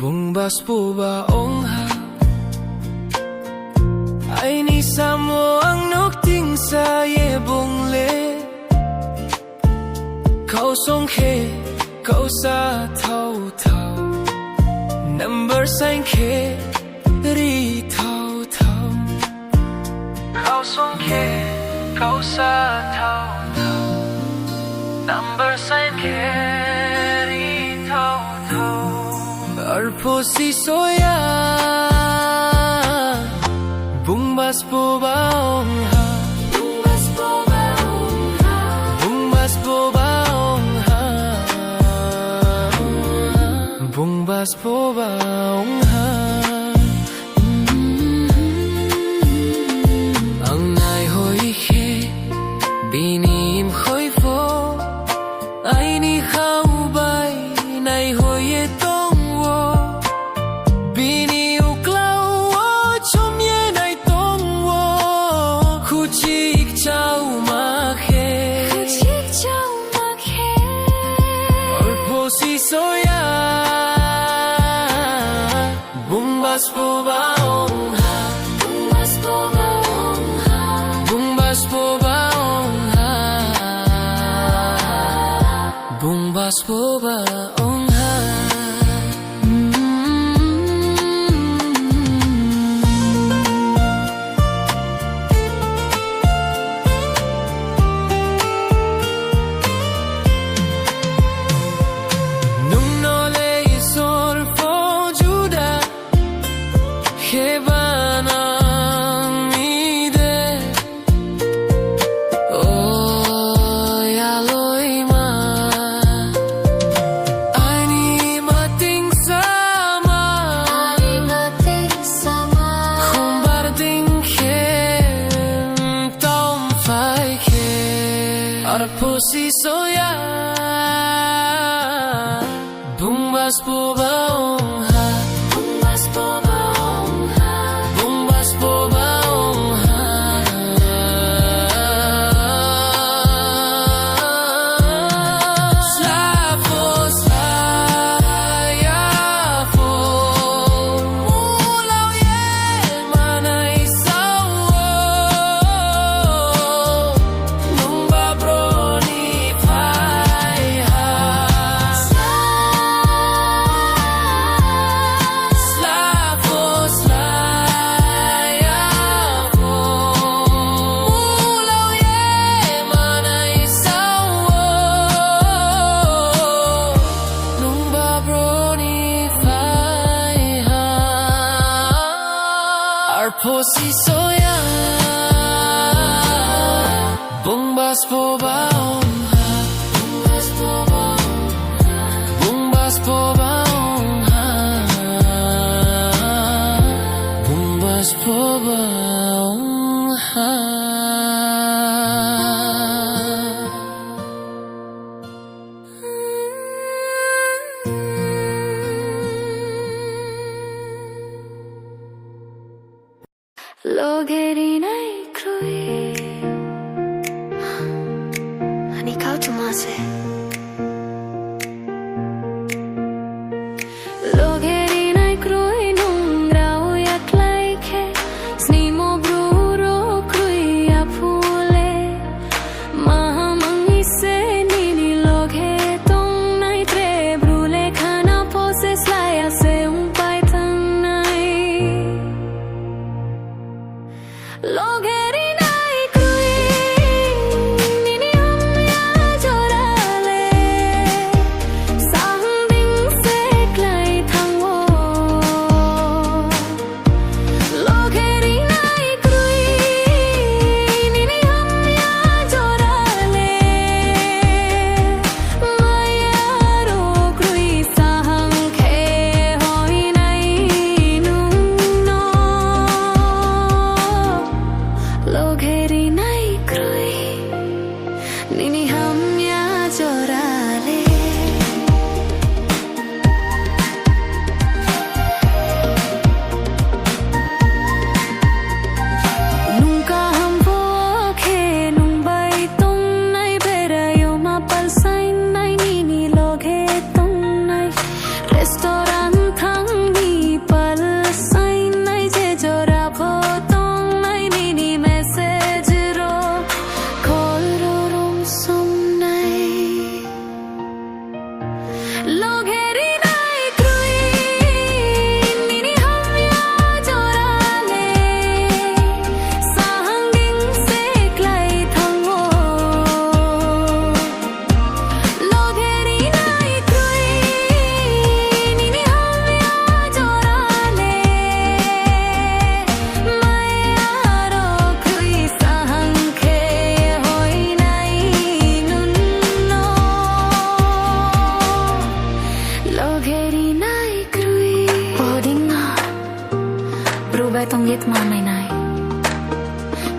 Bungbas po ba ongha ay nisamo ang nukting sa yebong le Kau song khe kau sa thau thau Number sign khe ri thau thau Kau song khe kau sa thau thau Number sign khe ri thau thau Arpo si soya Bungbas po ba ongha Bungbas po ba ongha Bungbas po ba ongha Bungbas po ba ongha Ang nai hoi khe Binim khoi fo Ai ni khau bai Nai hoi ye tong wo Bini uklau wo Chom ye nai tong wo Khu chik chau ma khe Khu chik chau ma khe Arpo si soya Bungbas po ba ongha Bungbas po ba ongha Bungbas po ba ongha Bungbas po ba ongha Nung nole sol fo juda Hebana mi de Oh ya loi ma Ani mating sama Ani mating sama Khumbar ding khem Tom phai khe Arpo si soya Bungbas po ba ongha Bungbas po ba ongha Bungbas po ba ongha Sla fo sla ya fo Mulaw ye manay sao Nung ba bro ni phai ha Sla fo sla ya fo Mulaw ye manay sao Nung ba bro ni phai ha Arpo si soya Bungbas po ba ongha Bungbas po ba ongha Bungbas po ba ongha Bungbas po ba ongha Logeri nai krui Ani kau tumase Logeri nai krui nung rau yak lai khe Snimo bruro krui ya phule Mahamangi se nini loghe tong nai tre brule khana pose slaya se pai thang nai Logeri nai krui nini hum ya jorale sang ding se klai thang wo Logeri nai krui nini hum ya jorale maya ro krui sang khe hoi nai nung no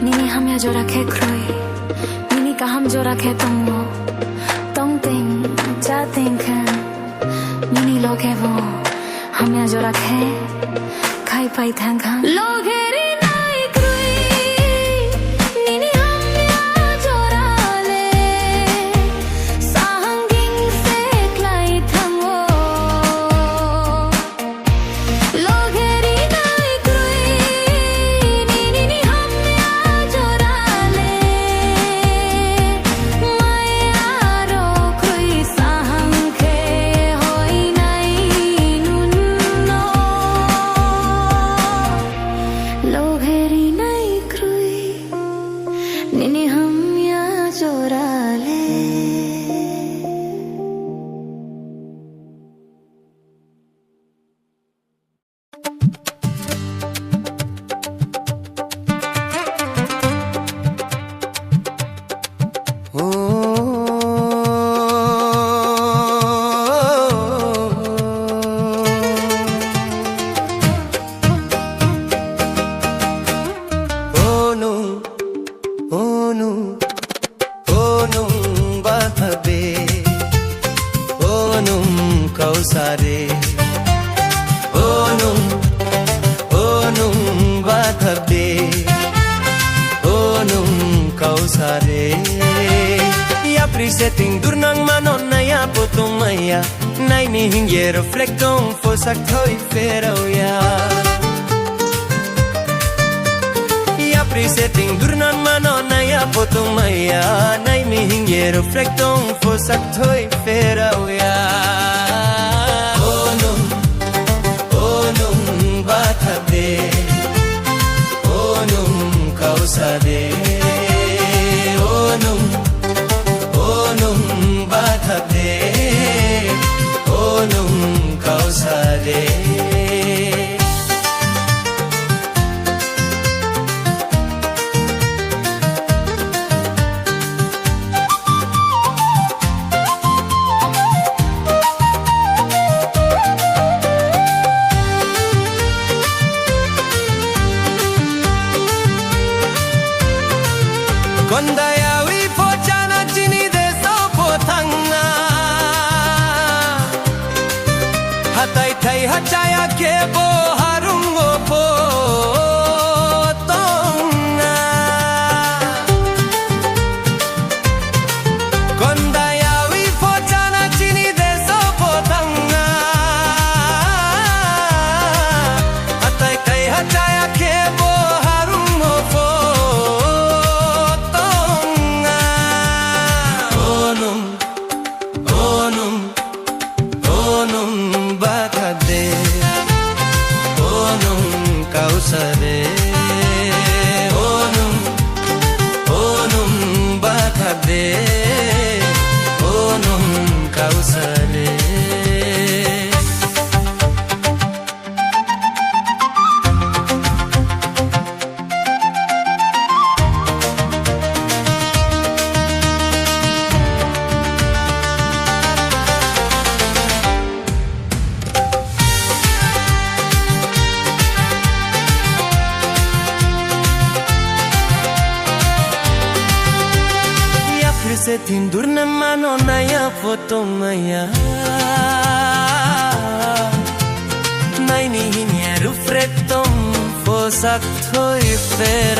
Nini ham ya jora ke kroi Nini ka ham jora ke tongo Tong ting cha ting kan Nini lo ke vo ham ya jora ke Khai pai thang khang Lo ke ri nai kroi Nini ham ya jora le Sahang ging se klai thang wo Lo ke ri nai kroi Nini ham ya jora le Maya ro kroi sahang ke hoi nai nun no Lo ke ri nai kroi Nini ham ya jora le Setting durnang manon na ya potong maya Nai ni hingye reflectong fosak thoi fero ya Ya presetting durnang manon na ya potong maya Nai ni hingye reflectong fosak thoi fero ya Oh nung bathabe Oh nung kausade Oh nung bathabe Oh nung kausade Kondayawi pochana chini de so pothanga Hatai thai hachaya ke bo harungo po tonga Kondayawi pochana chini de so pothanga Hatai thai hachaya ke bo harungo po kausade onum bathabe onum kausade Se tindur na mano na ya foto maya Nai ni hinye reflectom fosak thoi fer